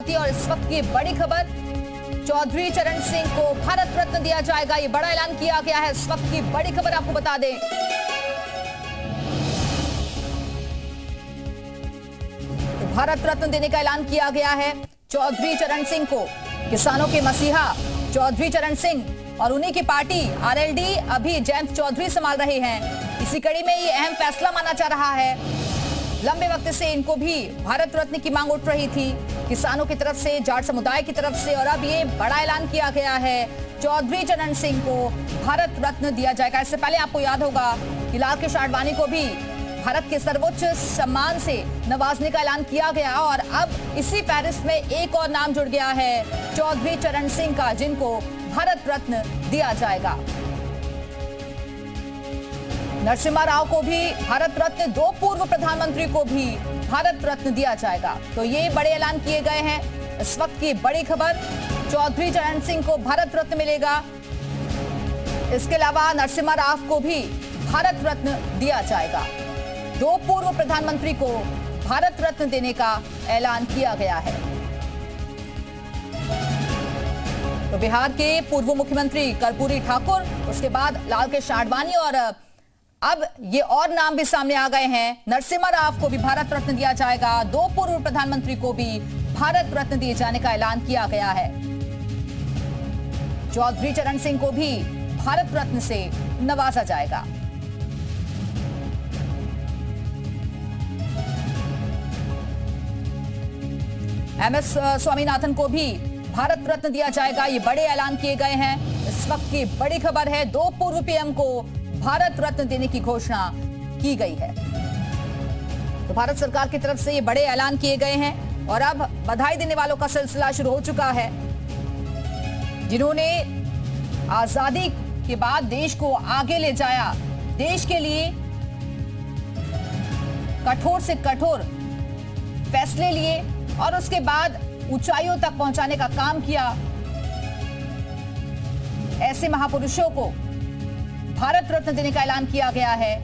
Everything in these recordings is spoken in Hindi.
और इस वक्त की बड़ी खबर, चौधरी चरण सिंह को भारत रत्न दिया जाएगा। ये बड़ा ऐलान किया गया है। इस वक्त की बड़ी खबर आपको बता दें, तो भारत रत्न देने का ऐलान किया गया है चौधरी चरण सिंह को। किसानों के मसीहा चौधरी चरण सिंह और उन्हीं की पार्टी आरएलडी अभी जयंत चौधरी संभाल रहे हैं। इसी कड़ी में ये अहम फैसला माना जा रहा है। लंबे वक्त से इनको भी भारत रत्न की मांग उठ रही थी, किसानों की तरफ से, जाट समुदाय की तरफ से, और अब ये बड़ा ऐलान किया गया है चौधरी चरण सिंह को भारत रत्न दिया जाएगा। इससे पहले आपको याद होगा कि लाल कृष्ण आडवाणी को भी भारत के सर्वोच्च सम्मान से नवाजने का ऐलान किया गया और अब इसी फहरिस्त में एक और नाम जुड़ गया है चौधरी चरण सिंह का, जिनको भारत रत्न दिया जाएगा। नरसिम्हा राव को भी भारत रत्न, दो पूर्व प्रधानमंत्री को भी भारत रत्न दिया जाएगा। तो ये बड़े ऐलान किए गए हैं। इस वक्त की बड़ी खबर, चौधरी चरण सिंह को भारत रत्न मिलेगा। इसके अलावा नरसिम्हा राव को भी भारत रत्न दिया जाएगा। दो पूर्व प्रधानमंत्री को भारत रत्न देने का ऐलान किया गया है। तो बिहार के पूर्व मुख्यमंत्री कर्पूरी ठाकुर, उसके बाद लाल कृष्ण आडवाणी और अब ये और नाम भी सामने आ गए हैं। नरसिम्हा राव को भी भारत रत्न दिया जाएगा। दो पूर्व प्रधानमंत्री को भी भारत रत्न दिए जाने का ऐलान किया गया है। चौधरी चरण सिंह को भी भारत रत्न से नवाजा जाएगा। एमएस स्वामीनाथन को भी भारत रत्न दिया जाएगा। ये बड़े ऐलान किए गए हैं। इस वक्त की बड़ी खबर है, दो पूर्व पीएम को भारत रत्न देने की घोषणा की गई है। तो भारत सरकार की तरफ से ये बड़े ऐलान किए गए हैं और अब बधाई देने वालों का सिलसिला शुरू हो चुका है, जिन्होंने आजादी के बाद देश को आगे ले जाया, देश के लिए कठोर से कठोर फैसले लिए और उसके बाद ऊंचाइयों तक पहुंचाने का काम किया। ऐसे महापुरुषों को भारत रत्न देने का ऐलान किया गया है।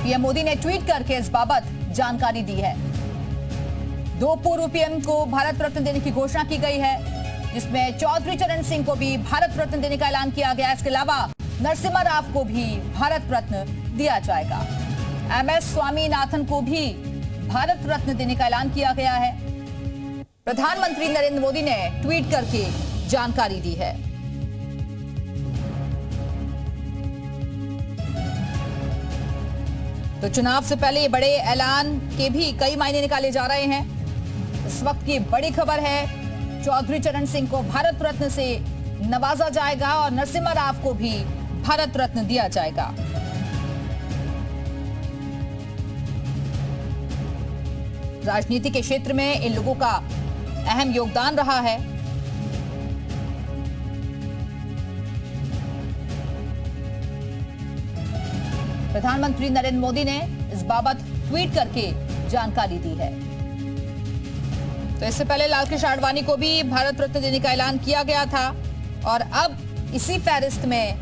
पीएम मोदी ने ट्वीट करके इस बाबत जानकारी दी है। दो पूर्व पीएम को भारत रत्न देने की घोषणा की गई है, जिसमें चौधरी चरण सिंह को भी भारत रत्न देने का ऐलान किया गया है। इसके अलावा नरसिम्हा राव को भी भारत रत्न दिया जाएगा। एमएस स्वामीनाथन को भी भारत रत्न देने का ऐलान किया गया है। प्रधानमंत्री नरेंद्र मोदी ने ट्वीट करके जानकारी दी है। तो चुनाव से पहले ये बड़े ऐलान के भी कई मायने निकाले जा रहे हैं। इस वक्त की बड़ी खबर है, चौधरी चरण सिंह को भारत रत्न से नवाजा जाएगा और नरसिम्हा राव को भी भारत रत्न दिया जाएगा। राजनीति के क्षेत्र में इन लोगों का अहम योगदान रहा है। प्रधानमंत्री नरेंद्र मोदी ने इस बाबत ट्वीट करके जानकारी दी है। तो इससे पहले लाल कृष्ण आडवाणी को भी भारत रत्न देने का ऐलान किया गया था और अब इसी फहरिस्त में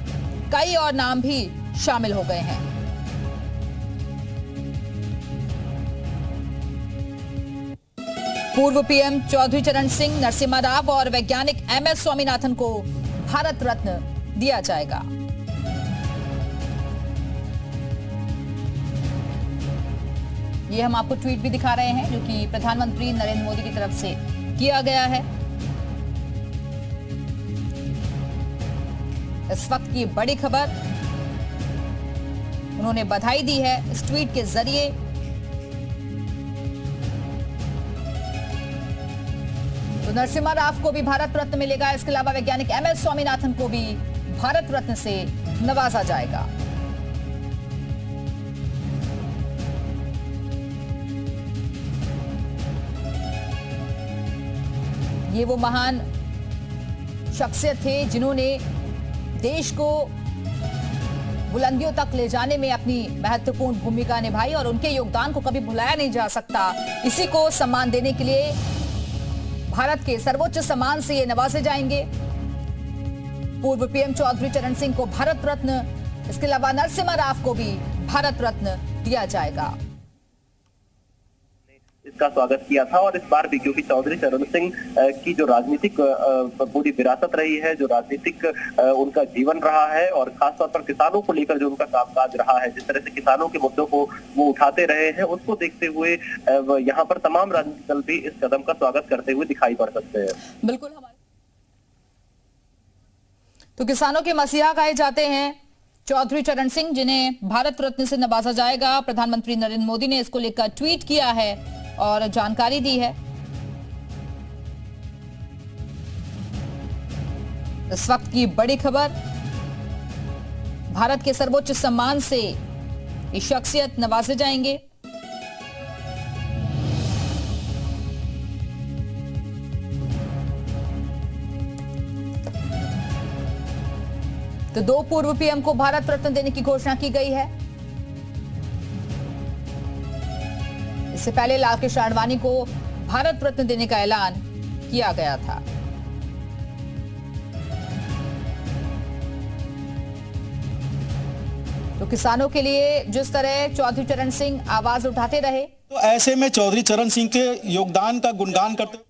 कई और नाम भी शामिल हो गए हैं। पूर्व पीएम चौधरी चरण सिंह, नरसिम्हा राव और वैज्ञानिक एमएस स्वामीनाथन को भारत रत्न दिया जाएगा। ये हम आपको ट्वीट भी दिखा रहे हैं, जो कि प्रधानमंत्री नरेंद्र मोदी की तरफ से किया गया है। इस वक्त की बड़ी खबर, उन्होंने बधाई दी है इस ट्वीट के जरिए। तो नरसिम्हा राव को भी भारत रत्न मिलेगा। इसके अलावा वैज्ञानिक एमएस स्वामीनाथन को भी भारत रत्न से नवाजा जाएगा। ये वो महान शख्सियत थे जिन्होंने देश को बुलंदियों तक ले जाने में अपनी महत्वपूर्ण भूमिका निभाई और उनके योगदान को कभी भुलाया नहीं जा सकता। इसी को सम्मान देने के लिए भारत के सर्वोच्च सम्मान से ये नवाजे जाएंगे। पूर्व पीएम चौधरी चरण सिंह को भारत रत्न, इसके अलावा नरसिम्हा राव को भी भारत रत्न दिया जाएगा। इस इसका स्वागत किया था। और इस बार भी क्योंकि चौधरी चरण सिंह की जो राजनीतिक पूरी विरासत रही है, जो राजनीतिक उनका जीवन रहा है और खासतौर पर किसानों को लेकर जो उनका कामकाज रहा है, जिस तरह से किसानों के मुद्दों को वो उठाते रहे हैं, उसको देखते हुए यहाँ पर तमाम राजनीतिक दल भी इस कदम का स्वागत करते हुए दिखाई पड़ सकते हैं। बिल्कुल। तो किसानों के मसीहा कहे जाते हैं चौधरी चरण सिंह, जिन्हें भारत रत्न से नवाजा जाएगा। प्रधानमंत्री नरेंद्र मोदी ने इसको लेकर ट्वीट किया है और जानकारी दी है। इस वक्त की बड़ी खबर, भारत के सर्वोच्च सम्मान से ये शख्सियत नवाजे जाएंगे। तो 2 पूर्व पीएम को भारत रत्न देने की घोषणा की गई है। इससे पहले लालकृष्ण आडवाणी को भारत रत्न देने का ऐलान किया गया था। तो किसानों के लिए जिस तरह चौधरी चरण सिंह आवाज उठाते रहे, तो ऐसे में चौधरी चरण सिंह के योगदान का गुणगान करते।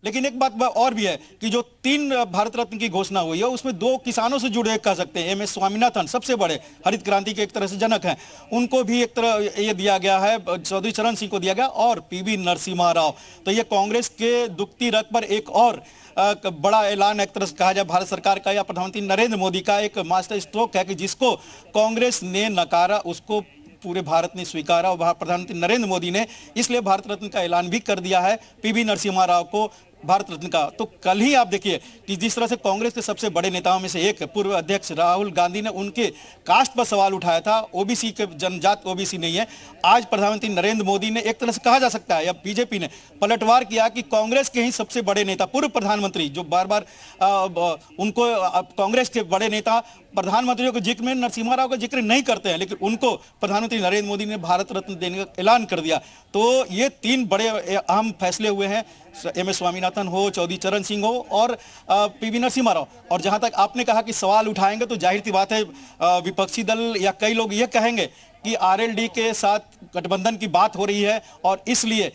लेकिन एक बात और भी है कि जो 3 भारत रत्न की घोषणा हुई है उसमें 2 किसानों से जुड़े कह सकते हैं। एमएस स्वामीनाथन सबसे बड़े हरित क्रांति के एक तरह से जनक हैं, उनको भी एक तरह ये दिया गया है, चौधरी चरण सिंह को दिया गया, और पीवी नरसिम्हा राव। तो ये कांग्रेस के दुखती रग पर एक और बड़ा ऐलान एक तरह से कहा जाए भारत सरकार का या प्रधानमंत्री नरेंद्र मोदी का एक मास्टर स्ट्रोक है कि जिसको कांग्रेस ने नकारा उसको पूरे भारत ने स्वीकारा और प्रधानमंत्री नरेंद्र मोदी ने इसलिए भारत रत्न का ऐलान भी कर दिया है पीवी नरसिम्हा राव को भारत रत्न का। तो कल ही आप देखिए कि जिस तरह से कांग्रेस के सबसे बड़े नेताओं में से एक पूर्व अध्यक्ष राहुल गांधी ने उनके कास्ट पर सवाल उठाया था, ओबीसी के जनजात ओबीसी नहीं है। आज प्रधानमंत्री नरेंद्र मोदी ने एक तरह से कहा जा सकता है या बीजेपी ने पलटवार किया कि कांग्रेस के ही सबसे बड़े नेता पूर्व प्रधानमंत्री जो बार बार उनको कांग्रेस के बड़े नेता प्रधानमंत्रियों के जिक्र में नरसिम्हा राव का जिक्र नहीं करते हैं, लेकिन उनको प्रधानमंत्री नरेंद्र मोदी ने भारत रत्न देने का ऐलान कर दिया। तो ये 3 बड़े अहम फैसले हुए हैं, एमएस स्वामीनाथन हो, चौधरी चरण सिंह हो और पीवी नरसिम्हा राव। और जहां तक आपने कहा कि सवाल उठाएंगे तो जाहिर सी बात है विपक्षी दल या कई लोग ये कहेंगे कि आरएलडी के साथ गठबंधन की बात हो रही है और इसलिए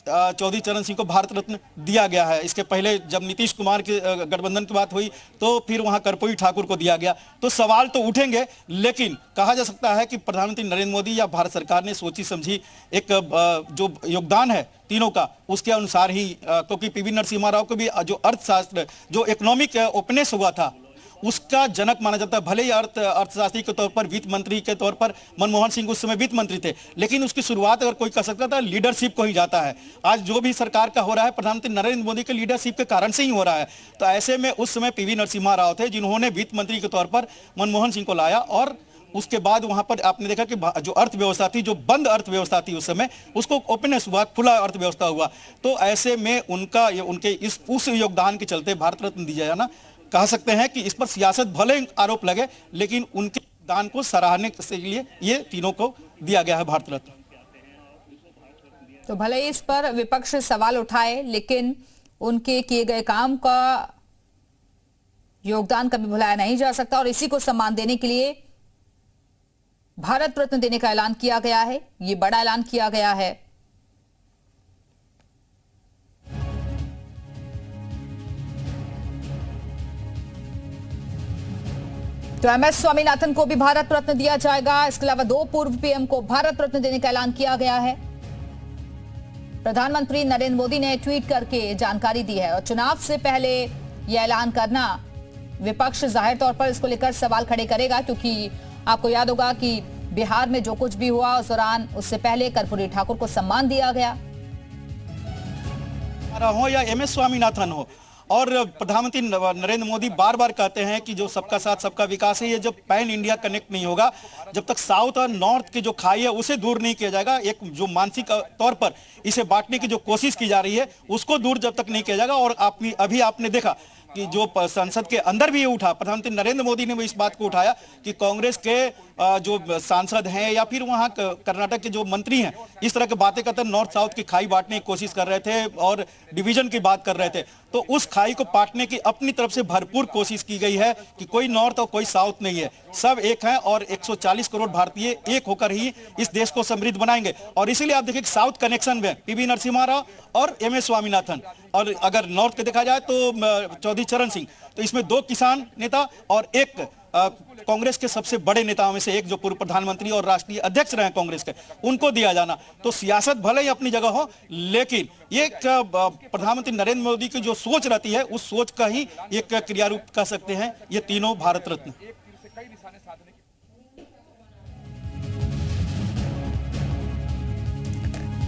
चौधरी चरण सिंह को भारत रत्न दिया गया है। इसके पहले जब नीतीश कुमार के गठबंधन की बात हुई तो फिर वहां कर्पूरी ठाकुर को दिया गया। तो सवाल तो उठेंगे, लेकिन कहा जा सकता है कि प्रधानमंत्री नरेंद्र मोदी या भारत सरकार ने सोची समझी एक जो योगदान है तीनों का उसके अनुसार ही, क्योंकि पीवी नरसिम्हा राव को भी जो अर्थशास्त्र जो इकोनॉमिक ओपनेस हुआ था उसका जनक माना जाता है। भले ही अर्थशास्त्री के तौर पर वित्त मंत्री के तौर पर मनमोहन सिंह उस समय वित्त मंत्री थे, लेकिन उसकी शुरुआत अगर कोई कर सकता था लीडरशिप को ही जाता है। आज जो भी सरकार का हो रहा है प्रधानमंत्री नरेंद्र मोदी के लीडरशिप के कारण से ही हो रहा है। तो ऐसे में उस समय पीवी नरसिम्हा राव थे जिन्होंने वित्त मंत्री के तौर पर मनमोहन सिंह को लाया और उसके बाद वहां पर आपने देखा कि जो अर्थव्यवस्था थी, जो बंद अर्थव्यवस्था थी उस समय, उसको ओपननेस हुआ, खुला अर्थव्यवस्था हुआ। तो ऐसे में उनके उस योगदान के चलते भारत रत्न दिया जाना, कह सकते हैं कि इस पर सियासत भले आरोप लगे लेकिन उनके दान को सराहने के लिए ये तीनों को दिया गया है भारत रत्न। तो भले ही इस पर विपक्ष सवाल उठाए लेकिन उनके किए गए काम का योगदान कभी भुलाया नहीं जा सकता और इसी को सम्मान देने के लिए भारत रत्न देने का ऐलान किया गया है। ये बड़ा ऐलान किया गया है। तो एमएस स्वामीनाथन को भी भारत रत्न दिया जाएगा। इसके अलावा 2 पूर्व पीएम को भारत रत्न देने का ऐलान किया गया है। प्रधानमंत्री नरेंद्र मोदी ने ट्वीट करके जानकारी दी है और चुनाव से पहले यह ऐलान करना विपक्ष जाहिर तौर पर इसको लेकर सवाल खड़े करेगा, क्योंकि आपको याद होगा कि बिहार में जो कुछ भी हुआ उस दौरान उससे पहले कर्पूरी ठाकुर को सम्मान दिया गया। हो या एमएस स्वामीनाथन हो, और प्रधानमंत्री नरेंद्र मोदी बार बार कहते हैं कि जो सबका साथ सबका विकास है, ये जब पैन इंडिया कनेक्ट नहीं होगा, जब तक साउथ और नॉर्थ की जो खाई है उसे दूर नहीं किया जाएगा, एक जो मानसिक तौर पर इसे बांटने की जो कोशिश की जा रही है उसको दूर जब तक नहीं किया जाएगा। और अभी आपने देखा कि जो संसद के अंदर भी ये उठा, प्रधानमंत्री नरेंद्र मोदी ने भी इस बात को उठाया कि कांग्रेस के जो सांसद हैं या फिर वहां कर्नाटक के जो मंत्री हैं इस तरह की बातें करते हैं, नॉर्थ साउथ की खाई बांटने की कोशिश कर रहे थे और डिवीजन की बात कर रहे थे, तो उस खाई को पाटने की अपनी तरफ से भरपूर कोशिश की गई है कि कोई नॉर्थ और कोई साउथ नहीं है, सब एक हैं और 140 करोड़ भारतीय एक होकर ही इस देश को समृद्ध बनाएंगे। और इसीलिए आप देखिए साउथ कनेक्शन में पीवी नरसिम्हा राव और एमएस स्वामीनाथन, और अगर नॉर्थ के देखा जाए तो चौधरी चरण सिंह, तो इसमें 2 किसान नेता और एक कांग्रेस के सबसे बड़े नेताओं में से एक जो पूर्व प्रधानमंत्री और राष्ट्रीय अध्यक्ष रहे कांग्रेस के, उनको दिया जाना। तो सियासत भले ही अपनी जगह हो, लेकिन ये प्रधानमंत्री नरेंद्र मोदी की जो सोच रहती है उस सोच का ही एक क्रियारूप कह सकते हैं ये तीनों भारत रत्न।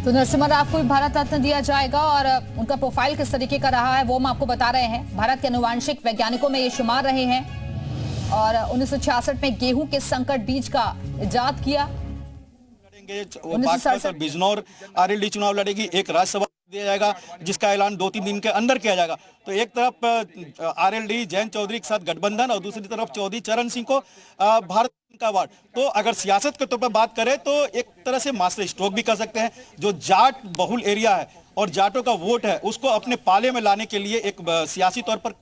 तो नरसिम्हा राव को भी भारत रत्न दिया जाएगा और उनका प्रोफाइल किस तरीके का रहा है वो हम आपको बता रहे हैं। भारत के अनुवांशिक वैज्ञानिकों में ये शुमार रहे हैं और 1966 में गेहूं के संकट बीज का इजाद किया। लड़ेंगे बिजनौर आरएलडी चुनाव लड़ेगी, एक राज्यसभा दिया जाएगा जिसका ऐलान 2-3 दिन के अंदर किया जाएगा। तो एक तरफ आरएलडी जयंत चौधरी के साथ गठबंधन और दूसरी तरफ चौधरी चरण सिंह को भारत का अवार्ड। तो अगर सियासत के तौर पर बात करें तो एक तरह से मास्टर स्ट्रोक भी कर सकते हैं। जो जाट बहुल एरिया है और जाटों का वोट है उसको अपने पाले में लाने के लिए एक सियासी तौर पर